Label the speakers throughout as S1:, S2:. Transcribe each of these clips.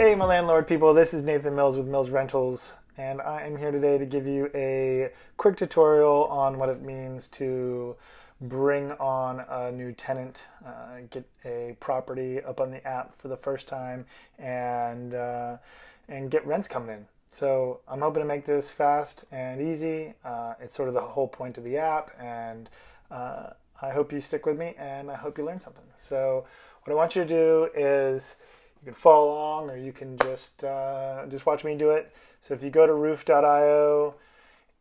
S1: Hey, my landlord people, this is Nathan Mills with Mills Rentals, and I am here today to give you a quick tutorial on what it means to bring on a new tenant, get a property up on the app for the first time, and get rents coming in. So I'm hoping to make this fast and easy. It's sort of the whole point of the app, and I hope you stick with me, and I hope you learn something. So what I want you to do is you can follow along, or you can just watch me do it. So if you go to roof.io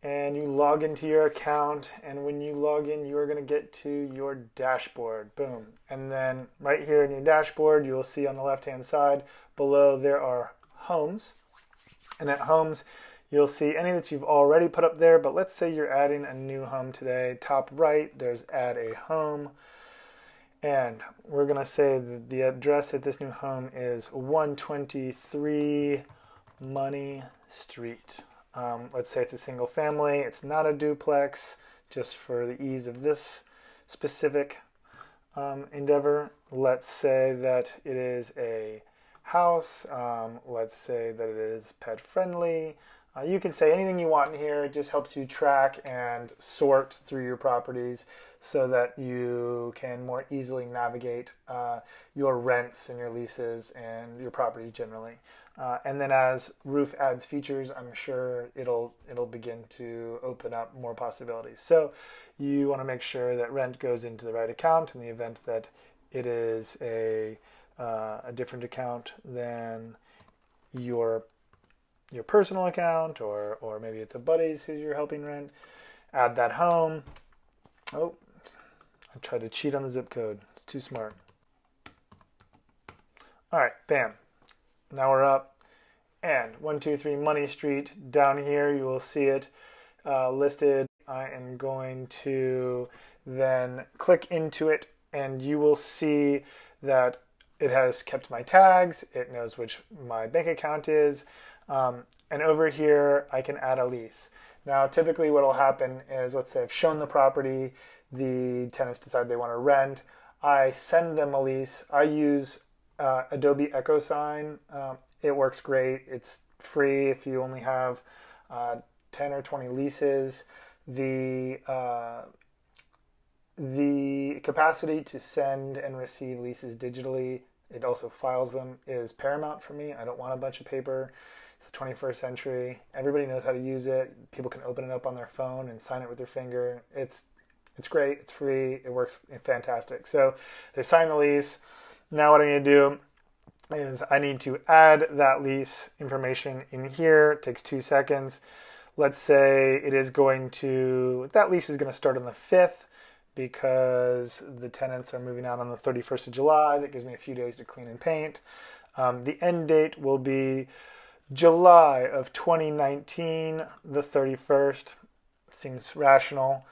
S1: and you log into your account, and when you log in, you are going to get to your dashboard. Boom. And then right here in your dashboard, you will see on the left-hand side below there are homes. And at homes, you'll see any that you've already put up there. But let's say you're adding a new home today. Top right, there's add a home. And we're going to say that the address at this new home is 123 Money Street. Let's say it's a single family. It's not a duplex, just for the ease of this specific endeavor. Let's say that it is a house. Let's say that it is pet friendly. You can say anything you want in here. It just helps you track and sort through your properties so that you can more easily navigate your rents and your leases and your properties generally. And then as Roof adds features, I'm sure it'll begin to open up more possibilities. So you want to make sure that rent goes into the right account in the event that it is a different account than your personal account, or maybe it's a buddy's who you're helping rent. Add that home. Oh, I tried to cheat on the zip code. It's too smart. All right, bam. Now we're up. And 123 Money Street. Down here you will see it listed. I am going to then click into it, and you will see that it has kept my tags. It knows which my bank account is. And over here, I can add a lease. Now, typically what will happen is, let's say I've shown the property, the tenants decide they want to rent. I send them a lease. I use Adobe EchoSign. It works great. It's free if you only have 10 or 20 leases. The capacity to send and receive leases digitally, it also files them, is paramount for me. I don't want a bunch of paper. It's the 21st century. Everybody knows how to use it. People can open it up on their phone and sign it with their finger. It's great. It's free. It works fantastic. So they sign the lease. Now what I need to do is I need to add that lease information in here. It takes 2 seconds. Let's say it is that lease is going to start on the 5th because the tenants are moving out on the 31st of July. That gives me a few days to clean and paint. The end date will be July of 2019, the 31st. Seems rational.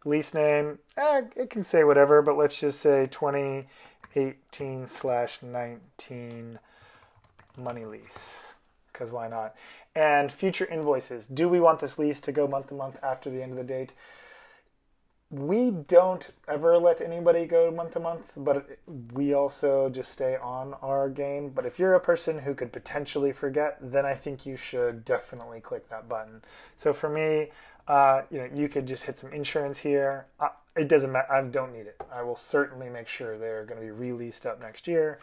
S1: Lease name, it can say whatever, but let's just say 2018/19 money lease, because why not? And future invoices. Do we want this lease to go month to month after the end of the date? We don't ever let anybody go month to month, but we also just stay on our game. But if you're a person who could potentially forget, then I think you should definitely click that button. So for me, you could just hit some insurance here. It doesn't matter. I don't need it. I will certainly make sure they're going to be released up next year.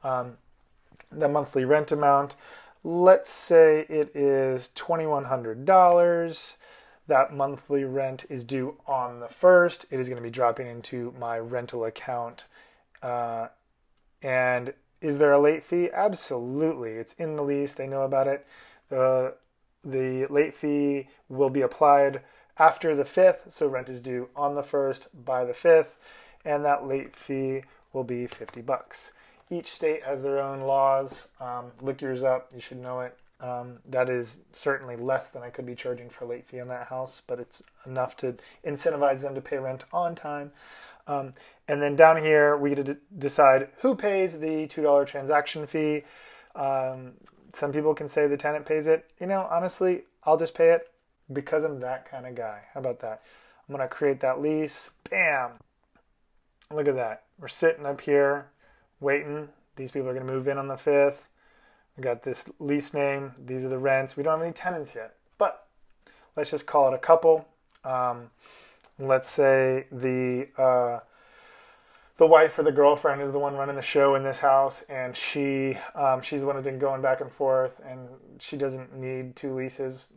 S1: The monthly rent amount, let's say it is $2,100. That monthly rent is due on the 1st. It is going to be dropping into my rental account. And is there a late fee? Absolutely. It's in the lease. They know about it. The late fee will be applied after the 5th. So rent is due on the 1st by the 5th. And that late fee will be $50. Each state has their own laws. Look yours up. You should know it. That is certainly less than I could be charging for a late fee on that house, but it's enough to incentivize them to pay rent on time. And then down here, we get to decide who pays the $2 transaction fee. Some people can say the tenant pays it. Honestly, I'll just pay it because I'm that kind of guy. How about that? I'm going to create that lease. Bam! Look at that. We're sitting up here waiting. These people are going to move in on the 5th. We got this lease name. These are the rents. We don't have any tenants yet, but let's just call it a couple. Let's say the wife or the girlfriend is the one running the show in this house, and she's the one who's been going back and forth, and she doesn't need two leases.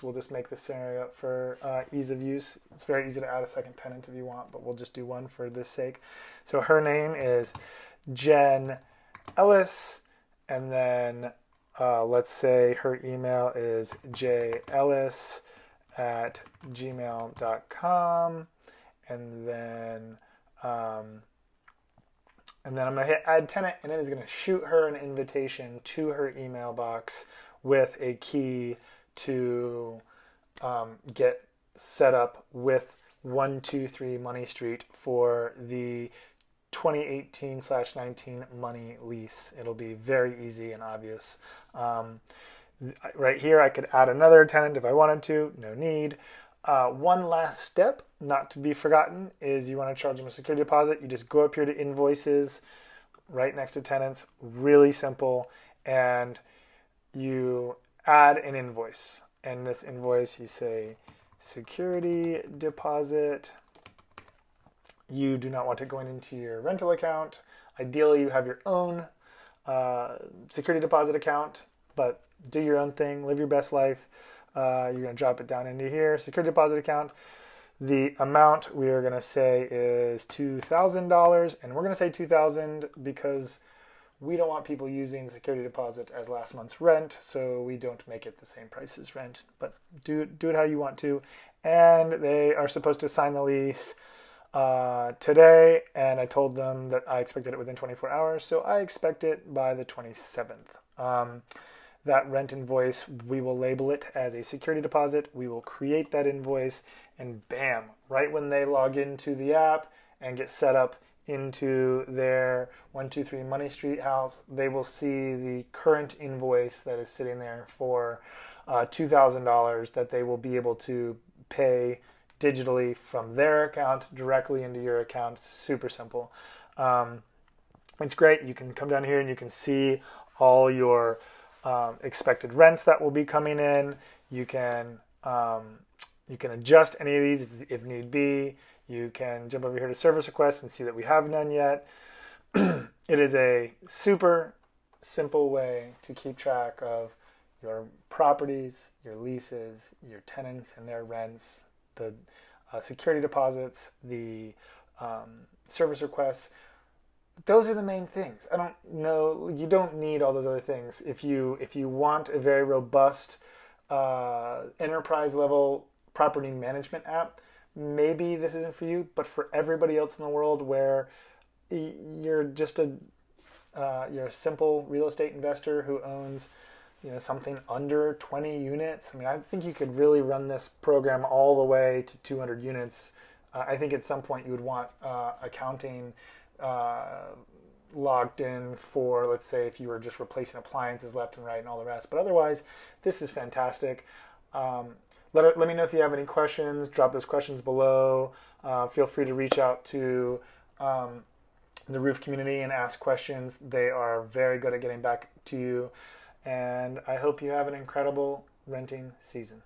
S1: We'll just make this scenario up for ease of use. It's very easy to add a second tenant if you want, but we'll just do one for this sake. So her name is Jen Ellis, and then let's say her email is jellis@gmail.com, and then I'm going to hit add tenant, and it is going to shoot her an invitation to her email box with a key to get set up with 123 Money Street for the 2018/19 money lease. It'll be very easy and obvious. Right here, I could add another tenant if I wanted to. No need. One last step, not to be forgotten, is you want to charge them a security deposit. You just go up here to invoices, right next to tenants. Really simple. And you add an invoice. And this invoice, you say security deposit. You do not want it going into your rental account. Ideally, you have your own security deposit account, but do your own thing, live your best life. You're going to drop it down into here, security deposit account. The amount we are going to say is $2,000, and we're going to say $2,000 because we don't want people using security deposit as last month's rent, so we don't make it the same price as rent, but do it how you want to. And they are supposed to sign the lease today, and I told them that I expected it within 24 hours, so I expect it by the 27th. That rent invoice, we will label it as a security deposit. We will create that invoice, and bam, right when they log into the app and get set up into their 123 Money Street house, they will see the current invoice that is sitting there for $2,000 that they will be able to pay digitally from their account directly into your account. It's super simple. It's great. You can come down here and you can see all your expected rents that will be coming in. You can adjust any of these if need be. You can jump over here to service requests and see that we have none yet. It is a super simple way to keep track of your properties, your leases, your tenants and their rents, the security deposits, the service requests. Those are the main things. I don't know. You don't need all those other things. If you want a very robust enterprise level property management app, maybe this isn't for you. But for everybody else in the world, where you're just you're a simple real estate investor who owns something under 20 units. I mean, I think you could really run this program all the way to 200 units. I think at some point you would want accounting logged in for, let's say, if you were just replacing appliances left and right and all the rest. But otherwise, this is fantastic. Let me know if you have any questions. Drop those questions below. Feel free to reach out to the roof community and ask questions. They are very good at getting back to you. And I hope you have an incredible renting season.